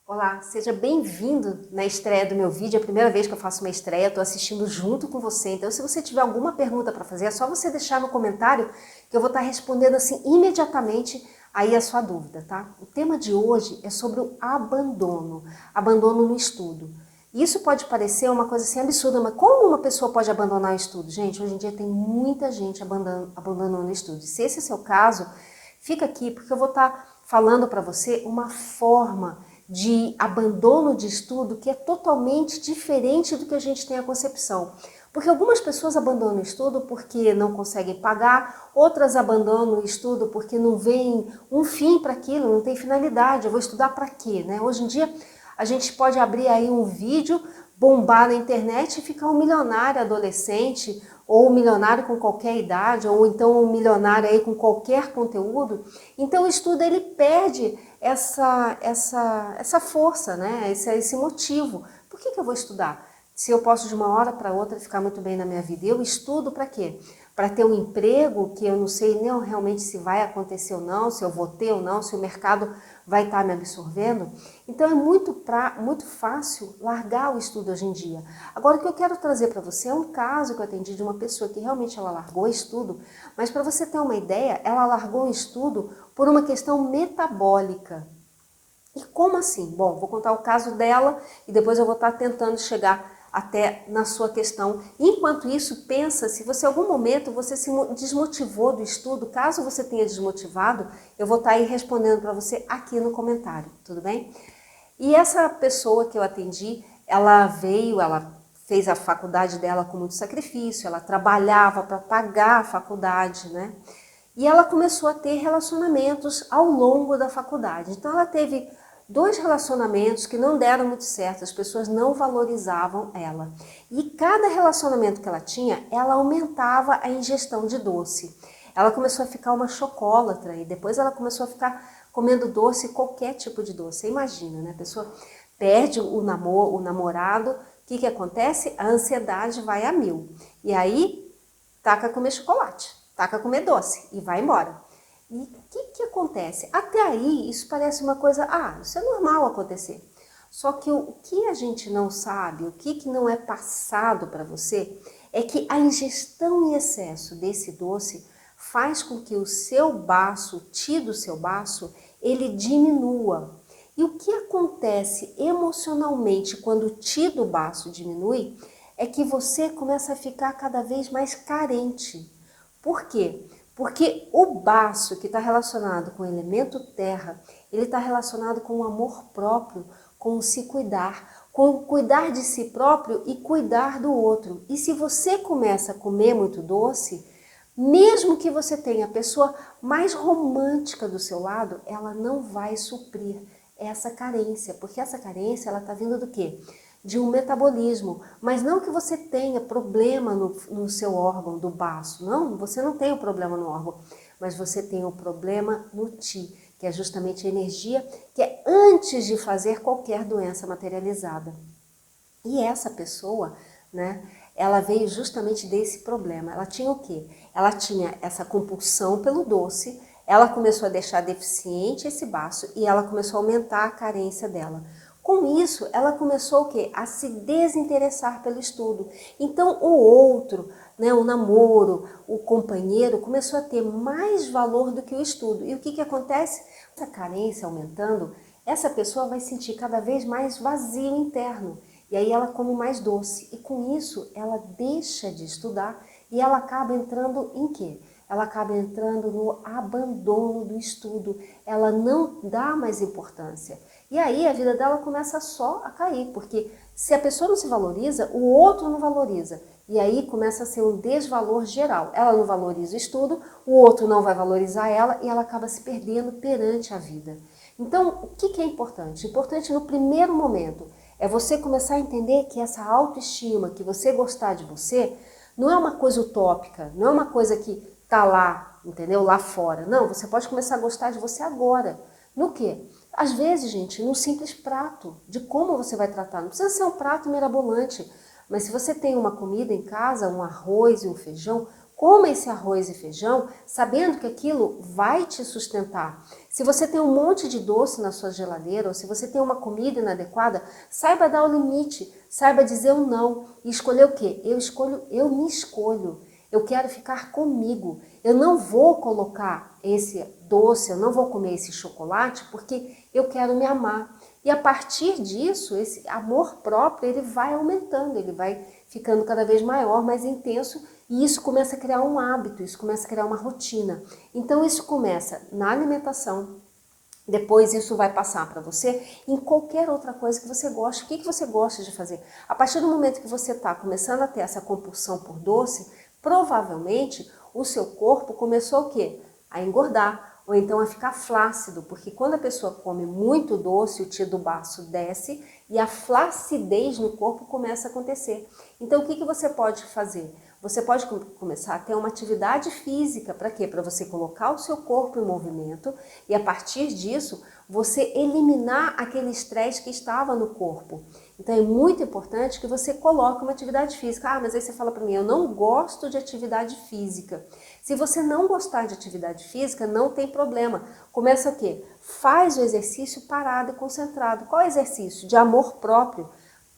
Olá, seja bem-vindo na estreia do meu vídeo. É a primeira vez que eu faço uma estreia, estou assistindo junto com você. Então, se você tiver alguma pergunta para fazer, é só você deixar no comentário que eu vou estar respondendo assim imediatamente aí a sua dúvida, tá? O tema de hoje é sobre o abandono no estudo. Isso pode parecer uma coisa assim absurda, mas como uma pessoa pode abandonar o estudo? Gente, hoje em dia tem muita gente abandonando o estudo. Se esse é o seu caso, fica aqui porque eu vou estar falando para você uma forma de abandono de estudo que é totalmente diferente do que a gente tem a concepção. Porque algumas pessoas abandonam o estudo porque não conseguem pagar, outras abandonam o estudo porque não veem um fim para aquilo, não tem finalidade. Eu vou estudar para quê, né? Hoje em dia a gente pode abrir aí um vídeo, bombar na internet e ficar um milionário adolescente, ou um milionário com qualquer idade, ou então um milionário aí com qualquer conteúdo. Então o estudo ele perde essa força, né? Esse motivo. Por que eu vou estudar? Se eu posso de uma hora para outra ficar muito bem na minha vida, eu estudo para quê? Para ter um emprego que eu não sei nem realmente se vai acontecer ou não, se eu vou ter ou não, se o mercado vai estar me absorvendo. Então é muito fácil largar o estudo hoje em dia. Agora o que eu quero trazer para você é um caso que eu atendi de uma pessoa que realmente ela largou o estudo, mas para você ter uma ideia, ela largou o estudo por uma questão metabólica. E como assim? Bom, vou contar o caso dela e depois eu vou estar tentando chegar até na sua questão. Enquanto isso, pensa se você em algum momento você se desmotivou do estudo. Caso você tenha desmotivado, eu vou estar aí respondendo para você aqui no comentário, tudo bem? E essa pessoa que eu atendi, ela fez a faculdade dela com muito sacrifício, ela trabalhava para pagar a faculdade, né? E ela começou a ter relacionamentos ao longo da faculdade. Então ela teve 2 relacionamentos que não deram muito certo, as pessoas não valorizavam ela. E cada relacionamento que ela tinha, ela aumentava a ingestão de doce. Ela começou a ficar uma chocólatra e depois ela começou a ficar comendo doce, qualquer tipo de doce. Você imagina, né? A pessoa perde o namorado, o que acontece? A ansiedade vai a mil. E aí, taca a comer chocolate, taca a comer doce e vai embora. E o que acontece? Até aí, isso parece uma coisa, isso é normal acontecer. Só que o que a gente não sabe, o que não é passado para você, é que a ingestão em excesso desse doce faz com que o seu baço, o ti do seu baço, ele diminua. E o que acontece emocionalmente quando o ti do baço diminui, é que você começa a ficar cada vez mais carente. Por quê? Porque o baço que está relacionado com o elemento terra, ele está relacionado com o amor próprio, com o se cuidar, com cuidar de si próprio e cuidar do outro. E se você começa a comer muito doce, mesmo que você tenha a pessoa mais romântica do seu lado, ela não vai suprir essa carência, porque essa carência ela está vindo do quê? De um metabolismo, mas não que você tenha problema no seu órgão do baço, não, você não tem o problema no órgão, mas você tem o problema no ti, que é justamente a energia que é antes de fazer qualquer doença materializada. E essa pessoa, né, ela veio justamente desse problema. Ela tinha o quê? Ela tinha essa compulsão pelo doce, ela começou a deixar deficiente esse baço e ela começou a aumentar a carência dela. Com isso, ela começou o quê? A se desinteressar pelo estudo. Então, o outro, né, o namoro, o companheiro, começou a ter mais valor do que o estudo. E o que acontece? Essa carência aumentando, essa pessoa vai sentir cada vez mais vazio interno. E aí ela come mais doce. E com isso, ela deixa de estudar e ela acaba entrando em quê? Ela acaba entrando no abandono do estudo. Ela não dá mais importância. E aí a vida dela começa só a cair, porque se a pessoa não se valoriza, o outro não valoriza. E aí começa a ser um desvalor geral. Ela não valoriza o estudo, o outro não vai valorizar ela e ela acaba se perdendo perante a vida. Então, o que é importante? Importante no primeiro momento é você começar a entender que essa autoestima, que você gostar de você, não é uma coisa utópica, não é uma coisa que está lá, entendeu? Lá fora. Não, você pode começar a gostar de você agora. No quê? Às vezes, gente, num simples prato, de como você vai tratar. Não precisa ser um prato mirabolante, mas se você tem uma comida em casa, um arroz e um feijão, Coma esse arroz e feijão sabendo que aquilo vai te sustentar. Se você tem um monte de doce na sua geladeira, ou se você tem uma comida inadequada, saiba dar o limite, saiba dizer um não e escolher o quê? Eu me escolho. Eu quero ficar comigo. Eu não vou colocar esse doce, eu não vou comer esse chocolate porque eu quero me amar. E a partir disso, esse amor próprio, ele vai aumentando, ele vai ficando cada vez maior, mais intenso, e isso começa a criar um hábito, isso começa a criar uma rotina. Então isso começa na alimentação, depois isso vai passar para você em qualquer outra coisa que você goste. O que você gosta de fazer? A partir do momento que você está começando a ter essa compulsão por doce, provavelmente o seu corpo começou o quê? A engordar, ou então a ficar flácido, porque quando a pessoa come muito doce, o Tio do baço desce e a flacidez no corpo começa a acontecer. Então o que você pode fazer? Você pode começar a ter uma atividade física, para quê? Para você colocar o seu corpo em movimento e a partir disso você eliminar aquele estresse que estava no corpo. Então é muito importante que você coloque uma atividade física. Ah, mas aí você fala para mim, eu não gosto de atividade física. Se você não gostar de atividade física, não tem problema. Começa o quê? Faz o exercício parado e concentrado. Qual é o exercício? De amor próprio.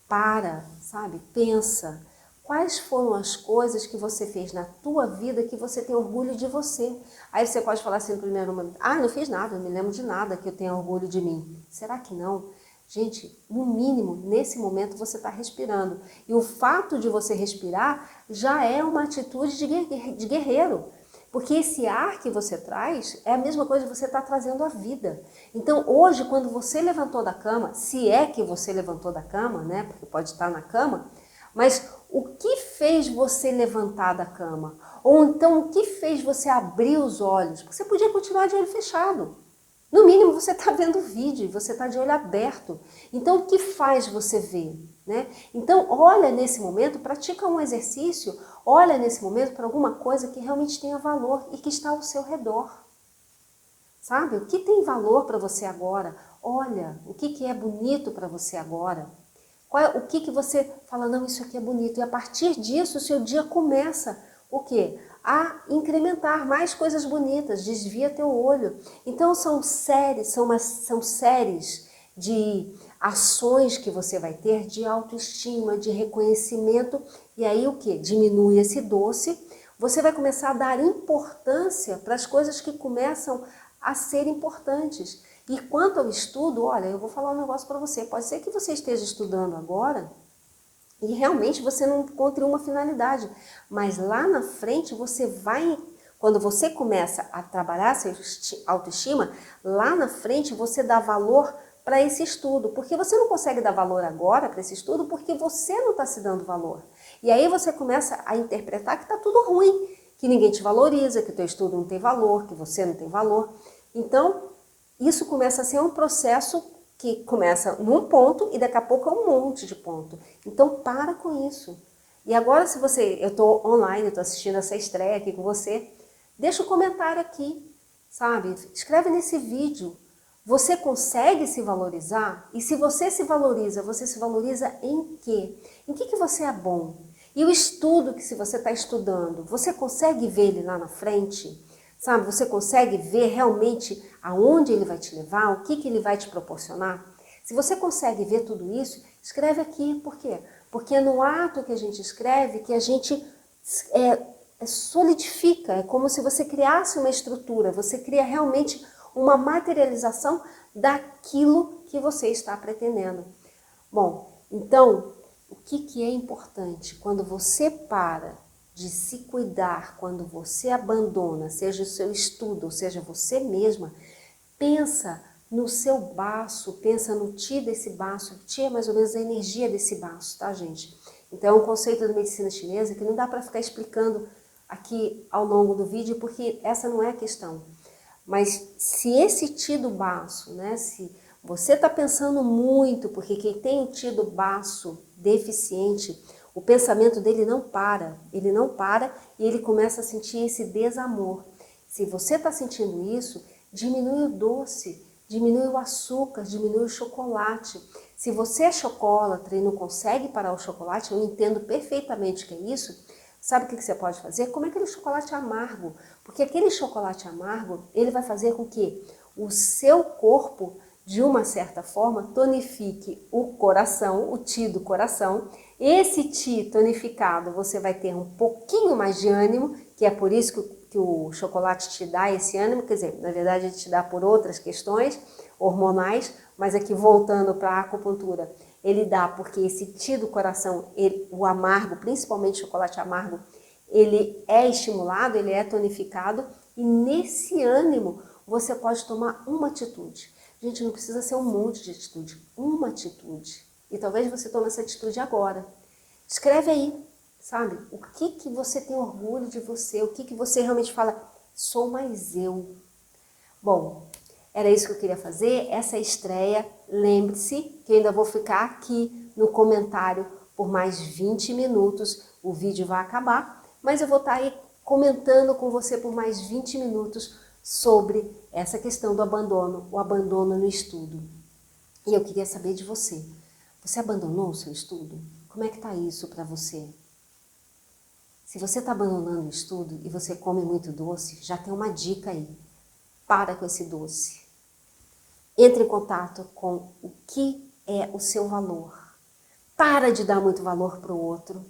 Para, sabe? Pensa. Quais foram as coisas que você fez na tua vida que você tem orgulho de você? Aí você pode falar assim no primeiro momento, ah, não fiz nada, não me lembro de nada que eu tenha orgulho de mim. Será que não? Gente, no mínimo, nesse momento você está respirando. E o fato de você respirar já é uma atitude de guerreiro. Porque esse ar que você traz é a mesma coisa que você está trazendo à vida. Então hoje, quando você levantou da cama, se é que você levantou da cama, né? Porque pode estar na cama, mas o que fez você levantar da cama? Ou então o que fez você abrir os olhos? Porque você podia continuar de olho fechado. No mínimo você está vendo o vídeo, você está de olho aberto. Então o que faz você ver? Né? Então olha nesse momento, pratica um exercício, olha nesse momento para alguma coisa que realmente tenha valor e que está ao seu redor. Sabe? O que tem valor para você agora? Olha, o que é bonito para você agora? O que você fala, não, isso aqui é bonito. E a partir disso, o seu dia começa o quê? A incrementar mais coisas bonitas, desvia teu olho. Então são séries de ações que você vai ter de autoestima, de reconhecimento. E aí o quê? Diminui esse doce. Você vai começar a dar importância para as coisas que começam a ser importantes. E quanto ao estudo, olha, eu vou falar um negócio para você. Pode ser que você esteja estudando agora e realmente você não encontre uma finalidade. Mas lá na frente você vai, quando você começa a trabalhar essa autoestima, lá na frente você dá valor para esse estudo. Porque você não consegue dar valor agora para esse estudo porque você não está se dando valor. E aí você começa a interpretar que está tudo ruim, que ninguém te valoriza, que o teu estudo não tem valor, que você não tem valor. Então, isso começa a ser um processo que começa num ponto e daqui a pouco é um monte de ponto. Então para com isso. E agora eu estou online, eu estou assistindo essa estreia aqui com você, deixa um comentário aqui, sabe? Escreve nesse vídeo. Você consegue se valorizar? E se você se valoriza em quê? Em que você é bom? E o estudo que se você está estudando, você consegue ver ele lá na frente? Sabe, você consegue ver realmente aonde ele vai te levar, o que ele vai te proporcionar? Se você consegue ver tudo isso, escreve aqui. Por quê? Porque é no ato que a gente escreve que a gente solidifica. É como se você criasse uma estrutura, você cria realmente uma materialização daquilo que você está pretendendo. Bom, então, o que é importante? Quando você para de se cuidar, quando você abandona, seja o seu estudo, ou seja, você mesma, pensa no seu baço, pensa no Ti desse baço. O Ti é mais ou menos a energia desse baço, tá, gente? Então é um conceito da medicina chinesa que não dá para ficar explicando aqui ao longo do vídeo, porque essa não é a questão. Mas se esse Ti do baço, né, se você está pensando muito, porque quem tem o Ti do baço deficiente, o pensamento dele não para, ele não para e ele começa a sentir esse desamor. Se você está sentindo isso, diminui o doce, diminui o açúcar, diminui o chocolate. Se você é chocolatra e não consegue parar o chocolate, eu entendo perfeitamente que é isso, Sabe o que você pode fazer? Come aquele chocolate amargo, porque aquele chocolate amargo, ele vai fazer com que o seu corpo, de uma certa forma, tonifique o coração, o Ti do coração. Esse Ti tonificado, você vai ter um pouquinho mais de ânimo, que é por isso que o chocolate te dá esse ânimo, quer dizer, na verdade ele te dá por outras questões hormonais, mas aqui voltando para a acupuntura, ele dá porque esse Ti do coração, o amargo, principalmente o chocolate amargo, ele é estimulado, ele é tonificado, e nesse ânimo você pode tomar uma atitude. Gente, não precisa ser um monte de atitude, uma atitude. E talvez você tome essa atitude agora. Escreve aí, sabe? O que você tem orgulho de você, o que você realmente fala, sou mais eu. Bom, era isso que eu queria fazer, essa estreia. Lembre-se que eu ainda vou ficar aqui no comentário por mais 20 minutos. O vídeo vai acabar, mas eu vou estar aí comentando com você por mais 20 minutos sobre essa questão do abandono, o abandono no estudo. E eu queria saber de você. Você abandonou o seu estudo? Como é que está isso para você? Se você está abandonando o estudo e você come muito doce, já tem uma dica aí. Para com esse doce. Entre em contato com o que é o seu valor. Para de dar muito valor para o outro,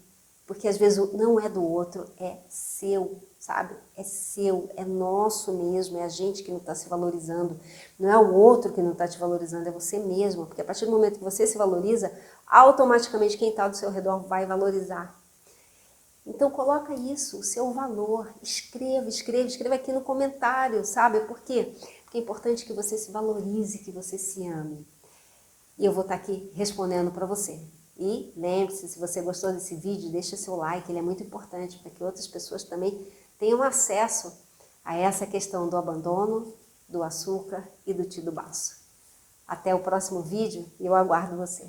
porque às vezes não é do outro, é seu, sabe? É seu, é nosso mesmo, é a gente que não está se valorizando. Não é o outro que não está te valorizando, é você mesmo. Porque a partir do momento que você se valoriza, automaticamente quem está do seu redor vai valorizar. Então coloca isso, o seu valor, escreva aqui no comentário, sabe? Por quê? Porque é importante que você se valorize, que você se ame. E eu vou estar aqui respondendo para você. E lembre-se, se você gostou desse vídeo, deixa seu like, ele é muito importante para que outras pessoas também tenham acesso a essa questão do abandono, do açúcar e do Ti do baço. Até o próximo vídeo e eu aguardo você.